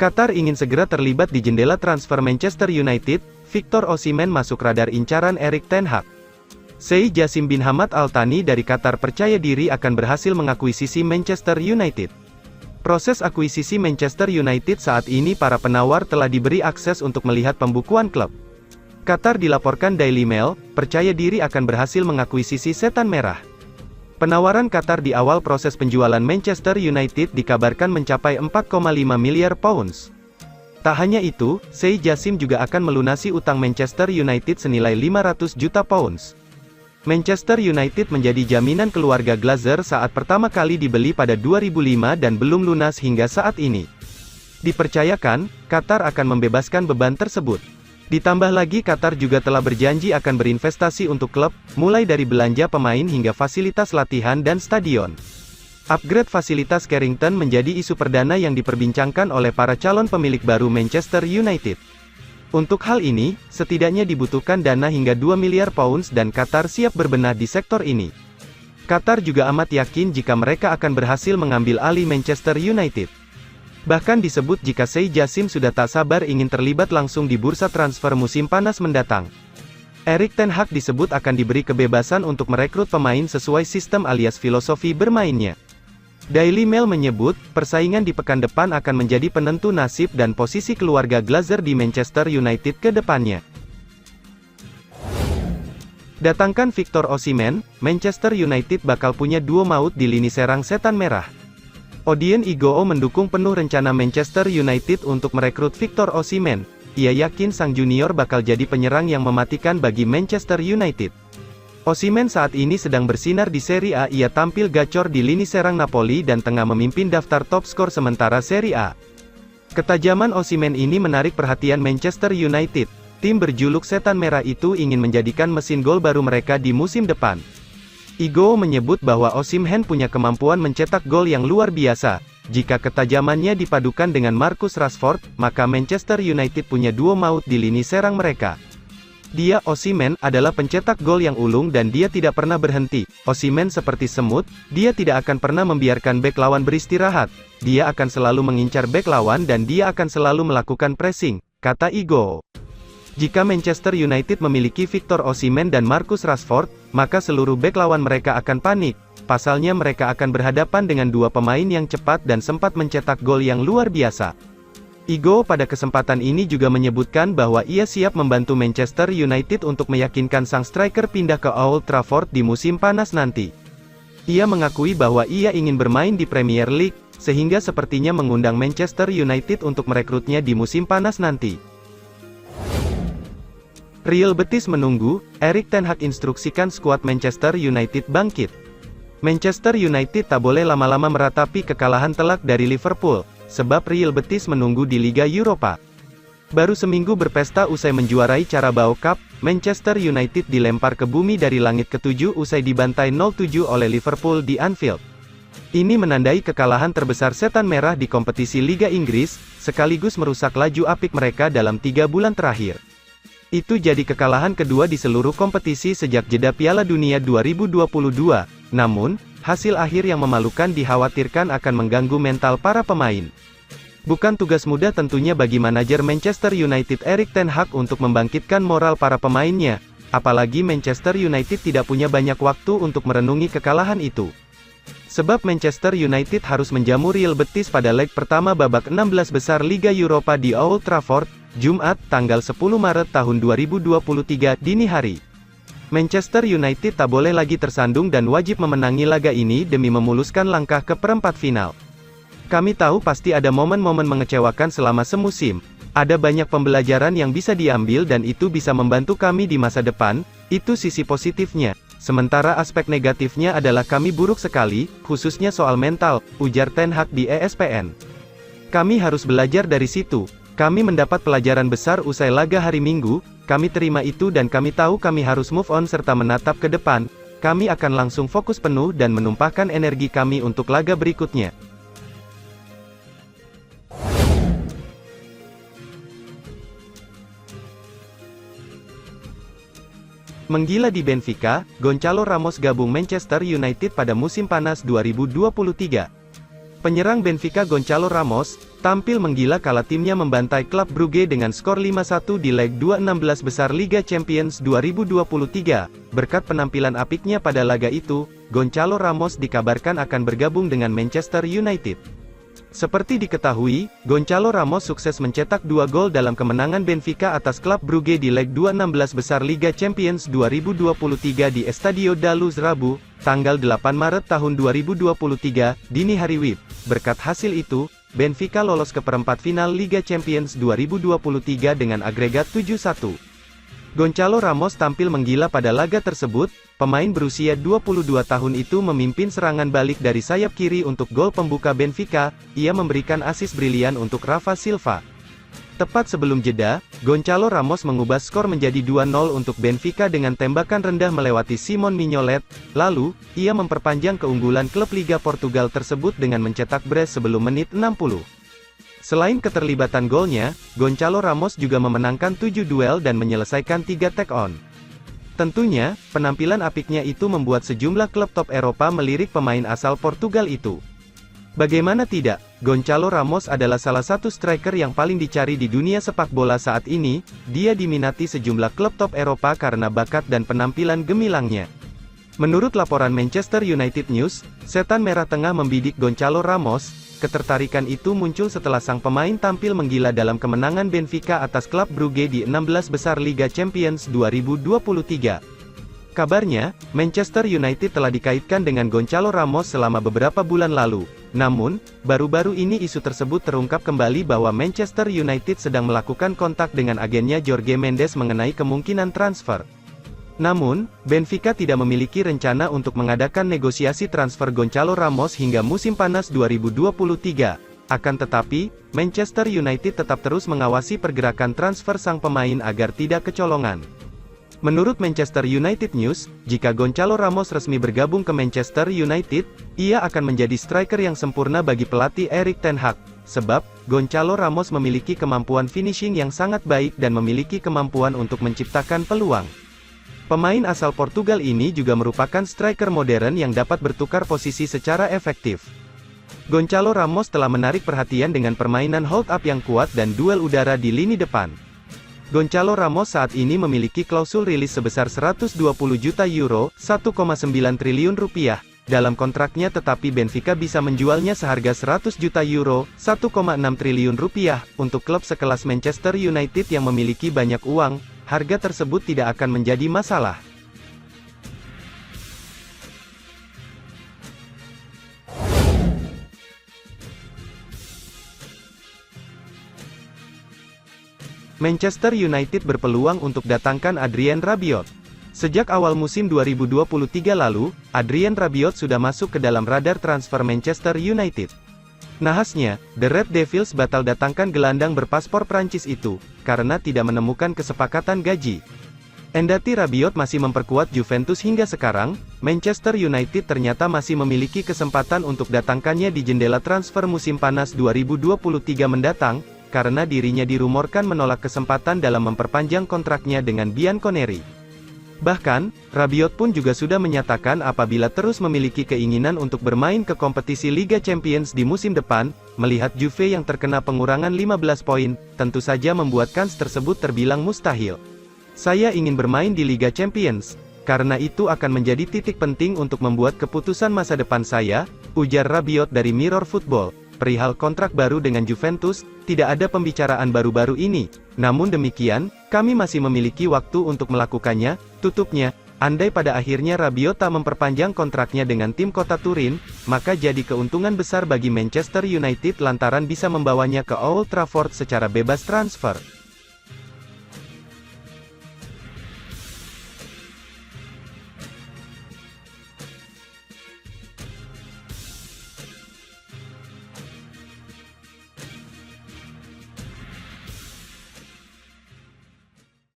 Qatar ingin segera terlibat di jendela transfer Manchester United. Victor Osimhen masuk radar incaran Erik ten Hag. Sheikh Jassim bin Hamad Al Thani dari Qatar percaya diri akan berhasil mengakuisisi Manchester United. Proses akuisisi Manchester United saat ini para penawar telah diberi akses untuk melihat pembukuan klub. Qatar dilaporkan Daily Mail, percaya diri akan berhasil mengakuisisi Setan Merah. Penawaran Qatar di awal proses penjualan Manchester United dikabarkan mencapai 4,5 miliar pounds. Tak hanya itu, Sheikh Jassim juga akan melunasi utang Manchester United senilai 500 juta pounds. Manchester United menjadi jaminan keluarga Glazer saat pertama kali dibeli pada 2005 dan belum lunas hingga saat ini. Dipercayakan, Qatar akan membebaskan beban tersebut. Ditambah lagi Qatar juga telah berjanji akan berinvestasi untuk klub, mulai dari belanja pemain hingga fasilitas latihan dan stadion. Upgrade fasilitas Carrington menjadi isu perdana yang diperbincangkan oleh para calon pemilik baru Manchester United. Untuk hal ini, setidaknya dibutuhkan dana hingga 2 miliar pounds dan Qatar siap berbenah di sektor ini. Qatar juga amat yakin jika mereka akan berhasil mengambil alih Manchester United. Bahkan disebut jika Sheikh Jassim sudah tak sabar ingin terlibat langsung di bursa transfer musim panas mendatang. Erik ten Hag disebut akan diberi kebebasan untuk merekrut pemain sesuai sistem alias filosofi bermainnya. Daily Mail menyebut, persaingan di pekan depan akan menjadi penentu nasib dan posisi keluarga Glazer di Manchester United ke depannya. Datangkan Victor Osimhen, Manchester United bakal punya duo maut di lini serang Setan Merah. Odion Igoo mendukung penuh rencana Manchester United untuk merekrut Victor Osimhen. Ia yakin sang junior bakal jadi penyerang yang mematikan bagi Manchester United. Osimhen saat ini sedang bersinar di Serie A. Ia tampil gacor di lini serang Napoli dan tengah memimpin daftar top skor sementara Serie A. Ketajaman Osimhen ini menarik perhatian Manchester United. Tim berjuluk Setan Merah itu ingin menjadikan mesin gol baru mereka di musim depan. Igoo menyebut bahwa Osimhen punya kemampuan mencetak gol yang luar biasa. Jika ketajamannya dipadukan dengan Marcus Rashford, maka Manchester United punya duo maut di lini serang mereka. Dia, Osimhen, adalah pencetak gol yang ulung dan dia tidak pernah berhenti. Osimhen seperti semut, dia tidak akan pernah membiarkan bek lawan beristirahat. Dia akan selalu mengincar bek lawan dan dia akan selalu melakukan pressing, kata Igoo. Jika Manchester United memiliki Victor Osimhen dan Marcus Rashford, maka seluruh bek lawan mereka akan panik. Pasalnya mereka akan berhadapan dengan dua pemain yang cepat dan sempat mencetak gol yang luar biasa. Igoo pada kesempatan ini juga menyebutkan bahwa ia siap membantu Manchester United untuk meyakinkan sang striker pindah ke Old Trafford di musim panas nanti. Ia mengakui bahwa ia ingin bermain di Premier League, sehingga sepertinya mengundang Manchester United untuk merekrutnya di musim panas nanti. Real Betis menunggu, Erik ten Hag instruksikan skuad Manchester United bangkit. Manchester United tak boleh lama-lama meratapi kekalahan telak dari Liverpool, sebab Real Betis menunggu di Liga Eropa. Baru seminggu berpesta usai menjuarai Carabao Cup, Manchester United dilempar ke bumi dari langit ketujuh usai dibantai 0-7 oleh Liverpool di Anfield. Ini menandai kekalahan terbesar Setan Merah di kompetisi Liga Inggris, sekaligus merusak laju apik mereka dalam 3 bulan terakhir. Itu jadi kekalahan kedua di seluruh kompetisi sejak jeda Piala Dunia 2022. Namun, hasil akhir yang memalukan dikhawatirkan akan mengganggu mental para pemain. Bukan tugas mudah tentunya bagi manajer Manchester United Erik ten Hag untuk membangkitkan moral para pemainnya, apalagi Manchester United tidak punya banyak waktu untuk merenungi kekalahan itu. Sebab Manchester United harus menjamu Real Betis pada leg pertama babak 16 besar Liga Eropa di Old Trafford, Jumat, tanggal 10 Maret tahun 2023, dini hari. Manchester United tak boleh lagi tersandung dan wajib memenangi laga ini demi memuluskan langkah ke perempat final. Kami tahu pasti ada momen-momen mengecewakan selama semusim. Ada banyak pembelajaran yang bisa diambil dan itu bisa membantu kami di masa depan, itu sisi positifnya. Sementara aspek negatifnya adalah kami buruk sekali, khususnya soal mental, ujar ten Hag di ESPN. Kami harus belajar dari situ. Kami mendapat pelajaran besar usai laga hari Minggu, kami terima itu dan kami tahu kami harus move on serta menatap ke depan. Kami akan langsung fokus penuh dan menumpahkan energi kami untuk laga berikutnya. Menggila di Benfica, Gonçalo Ramos gabung Manchester United pada musim panas 2023. Penyerang Benfica Gonçalo Ramos, tampil menggila kala timnya membantai klub Brugge dengan skor 5-1 di leg 2/16 besar Liga Champions 2023. Berkat penampilan apiknya pada laga itu, Gonçalo Ramos dikabarkan akan bergabung dengan Manchester United. Seperti diketahui, Gonçalo Ramos sukses mencetak 2 gol dalam kemenangan Benfica atas klub Brugge di leg 2/16 besar Liga Champions 2023 di Estadio da Luz Rabu, tanggal 8 Maret tahun 2023, dini hari WIB. Berkat hasil itu, Benfica lolos ke perempat final Liga Champions 2023 dengan agregat 7-1. Gonçalo Ramos tampil menggila pada laga tersebut. Pemain berusia 22 tahun itu memimpin serangan balik dari sayap kiri untuk gol pembuka Benfica. Ia memberikan asis brilian untuk Rafa Silva. Tepat sebelum jeda, Gonçalo Ramos mengubah skor menjadi 2-0 untuk Benfica dengan tembakan rendah melewati Simon Mignolet. Lalu, ia memperpanjang keunggulan klub Liga Portugal tersebut dengan mencetak brace sebelum menit 60. Selain keterlibatan golnya, Gonçalo Ramos juga memenangkan 7 duel dan menyelesaikan 3 take-on. Tentunya, penampilan apiknya itu membuat sejumlah klub top Eropa melirik pemain asal Portugal itu. Bagaimana tidak, Gonçalo Ramos adalah salah satu striker yang paling dicari di dunia sepak bola saat ini. Dia diminati sejumlah klub top Eropa karena bakat dan penampilan gemilangnya. Menurut laporan Manchester United News, Setan Merah Tengah membidik Gonçalo Ramos. Ketertarikan itu muncul setelah sang pemain tampil menggila dalam kemenangan Benfica atas klub Brugge di 16 besar Liga Champions 2023. Kabarnya, Manchester United telah dikaitkan dengan Gonçalo Ramos selama beberapa bulan lalu. Namun, baru-baru ini isu tersebut terungkap kembali bahwa Manchester United sedang melakukan kontak dengan agennya Jorge Mendes mengenai kemungkinan transfer. Namun, Benfica tidak memiliki rencana untuk mengadakan negosiasi transfer Gonçalo Ramos hingga musim panas 2023. Akan tetapi, Manchester United tetap terus mengawasi pergerakan transfer sang pemain agar tidak kecolongan. Menurut Manchester United News, jika Gonçalo Ramos resmi bergabung ke Manchester United, ia akan menjadi striker yang sempurna bagi pelatih Erik ten Hag. Sebab, Gonçalo Ramos memiliki kemampuan finishing yang sangat baik dan memiliki kemampuan untuk menciptakan peluang. Pemain asal Portugal ini juga merupakan striker modern yang dapat bertukar posisi secara efektif. Gonçalo Ramos telah menarik perhatian dengan permainan hold up yang kuat dan duel udara di lini depan. Gonçalo Ramos saat ini memiliki klausul rilis sebesar 120 juta euro, 1,9 triliun rupiah, dalam kontraknya, tetapi Benfica bisa menjualnya seharga 100 juta euro, 1,6 triliun rupiah, untuk klub sekelas Manchester United yang memiliki banyak uang. Harga tersebut tidak akan menjadi masalah. Manchester United berpeluang untuk datangkan Adrien Rabiot. Sejak awal musim 2023 lalu, Adrien Rabiot sudah masuk ke dalam radar transfer Manchester United. Nahasnya, The Red Devils batal datangkan gelandang berpaspor Prancis itu, karena tidak menemukan kesepakatan gaji. Endati Rabiot masih memperkuat Juventus hingga sekarang, Manchester United ternyata masih memiliki kesempatan untuk datangkannya di jendela transfer musim panas 2023 mendatang, karena dirinya dirumorkan menolak kesempatan dalam memperpanjang kontraknya dengan Bianconeri. Bahkan, Rabiot pun juga sudah menyatakan apabila terus memiliki keinginan untuk bermain ke kompetisi Liga Champions di musim depan, melihat Juve yang terkena pengurangan 15 poin, tentu saja membuat kans tersebut terbilang mustahil. Saya ingin bermain di Liga Champions, karena itu akan menjadi titik penting untuk membuat keputusan masa depan saya, ujar Rabiot dari Mirror Football. Perihal kontrak baru dengan Juventus, tidak ada pembicaraan baru-baru ini. Namun demikian, kami masih memiliki waktu untuk melakukannya, tutupnya. Andai pada akhirnya Rabiot tak memperpanjang kontraknya dengan tim kota Turin, maka jadi keuntungan besar bagi Manchester United lantaran bisa membawanya ke Old Trafford secara bebas transfer.